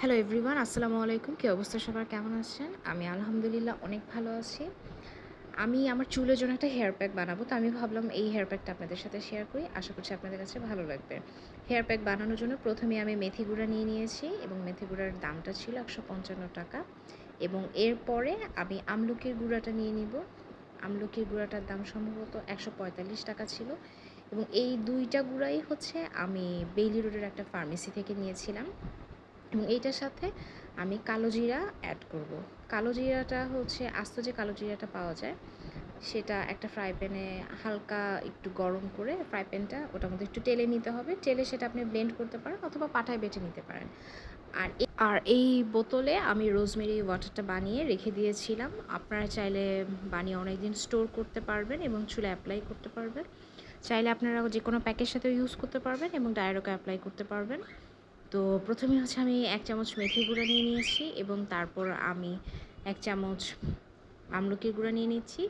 Hello everyone, আসসালামু আলাইকুম। কী অবস্থা সবার, কেমন আছেন? আমি আলহামদুলিল্লাহ অনেক ভালো আছি। আমি আমার চুলের জন্য একটা হেয়ার প্যাক বানাবো, তো আমি ভাবলাম এই হেয়ার প্যাকটা আপনাদের সাথে শেয়ার করি। আশা করছি আপনাদের কাছে ভালো লাগবে। হেয়ার প্যাক বানানোর জন্য প্রথমে আমি মেথি গুঁড়া নিয়ে নিয়েছি এবং মেথি গুঁড়ার দামটা ছিল ১৫৫ টাকা। এবং এরপরে আমি আমলকির গুঁড়াটা নিয়ে নিব। আমলকির গুঁড়াটার দাম সম্ভবত ১৪৫ টাকা ছিল। এবং এই দুইটা গুঁড়াই হচ্ছে আমি বেইলি রোডের একটা ফার্মেসি থেকে নিয়েছিলাম। এবং এইটার সাথে আমি কালো জিরা অ্যাড করব। কালো জিরাটা হচ্ছে আস্ত যে কালো জিরাটা পাওয়া যায়, সেটা একটা ফ্রাই প্যানে হালকা একটু গরম করে ফ্রাই প্যানটা ওটার মধ্যে একটু টেলে নিতে হবে। টেলে সেটা আপনি ব্লেন্ড করতে পারেন অথবা পাটায় বেটে নিতে পারেন। আর এই বোতলে আমি রোজমেরি ওয়াটারটা বানিয়ে রেখে দিয়েছিলাম। আপনারা চাইলে বানিয়ে অনেক দিন স্টোর করতে পারবেন এবং চুলে অ্যাপ্লাই করতে পারবেন। চাইলে আপনারা যে কোনো প্যাকের সাথেও ইউজ করতে পারবেন এবং ডাইরেক্টও অ্যাপ্লাই করতে পারবেন। তো প্রথমে হচ্ছে আমি ১ চামচ মেথি গুঁড়া নিয়ে নিয়েছি এবং তারপর আমি ১ চামচ আমলকির গুঁড়া নিয়ে নিচ্ছি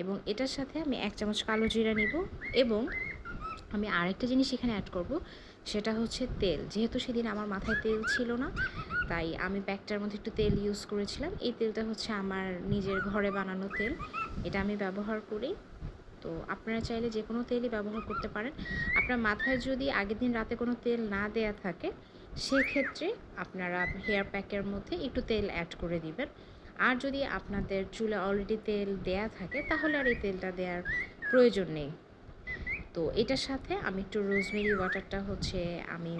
এবং এটার সাথে আমি ১ চামচ কালো জিরা নিব। এবং আমি আরেকটা জিনিস এখানে অ্যাড করব, সেটা হচ্ছে তেল। যেহেতু সেদিন আমার মাথায় তেল ছিল না, তাই আমি প্যাকটার মধ্যে একটু তেল ইউজ করেছিলাম। এই তেলটা হচ্ছে আমার নিজের ঘরে বানানো তেল, এটা আমি ব্যবহার করি। তো আপনারা চাইলে যে কোনো তেলই ব্যবহার করতে পারেন। আপনার মাথায় যদি আগের দিন রাতে কোনো তেল না দেয়া থাকে, সেক্ষেত্রে আপনারা হেয়ার প্যাকের মধ্যে একটু তেল অ্যাড করে দিবেন। আর যদি আপনাদের চুলে অলরেডি তেল দেয়া থাকে, তাহলে আর এই তেলটা দেওয়ার প্রয়োজন নেই। তো এটার সাথে আমি একটু রোজমেরি ওয়াটারটা হচ্ছে আমি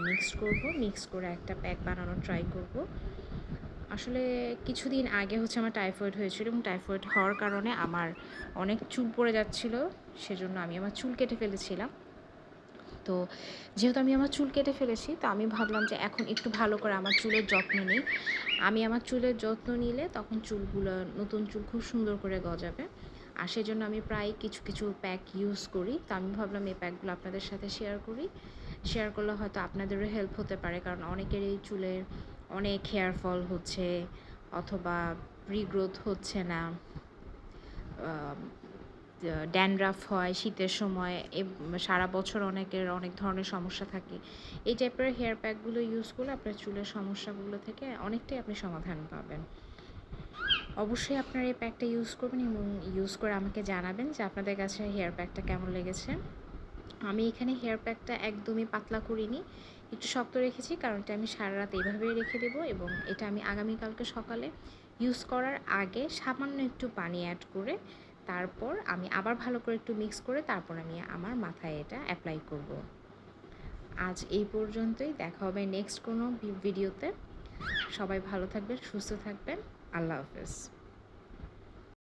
মিক্স করে একটা প্যাক বানানোর ট্রাই করব। আসলে কিছুদিন আগে হচ্ছে আমার টাইফয়েড হয়েছিল এবং টাইফয়েড হওয়ার কারণে আমার অনেক চুল পড়ে যাচ্ছিল। সেজন্য আমি আমার চুল কেটে ফেলেছিলাম। তো যেহেতু আমি আমার চুল কেটে ফেলেছি, তো আমি ভাবলাম যে এখন একটু ভালো করে আমার চুলের যত্ন নিই। আমি আমার চুলের যত্ন নিলে তখন চুলগুলো, নতুন চুল খুব সুন্দর করে গজাবে। আর সেজন্য আমি প্রায় কিছু কিছু প্যাক ইউজ করি। তো আমি ভাবলাম এই প্যাকগুলো আপনাদের সাথে শেয়ার করি। শেয়ার করলে হয়তো আপনাদেরও হেল্প হতে পারে, কারণ অনেকেরই চুলের অনেক হেয়ার ফল হচ্ছে অথবা রিগ্রোথ হচ্ছে না, ড্যানড্রাফ হয় শীতের সময়, সারা বছর অনেকের অনেক ধরনের সমস্যা থাকে। এই টাইপের হেয়ার প্যাকগুলো ইউজ করলে আপনার চুলের সমস্যাগুলো থেকে অনেকটাই আপনি সমাধান পাবেন। অবশ্যই আপনারা এই প্যাকটা ইউজ করবেন এবং ইউজ করে আমাকে জানাবেন যে আপনাদের কাছে হেয়ার প্যাকটা কেমন লেগেছে। আমি এখানে হেয়ার প্যাকটা একদমই পাতলা করিনি, একটু শক্ত রেখেছি, কারণ এটা আমি সারা রাত এইভাবেই রেখে দেবো এবং এটা আমি আগামীকালকে সকালে ইউজ করার আগে সামান্য একটু পানি অ্যাড করে তারপর আমি আবার ভালো করে একটু মিক্স করে তারপর আমি আমার মাথায় এটা অ্যাপ্লাই করব। আজ এই পর্যন্তই, দেখা হবে নেক্সট কোনো ভিডিওতে। সবাই ভালো থাকবেন, সুস্থ থাকবেন। আল্লাহ হাফেজ।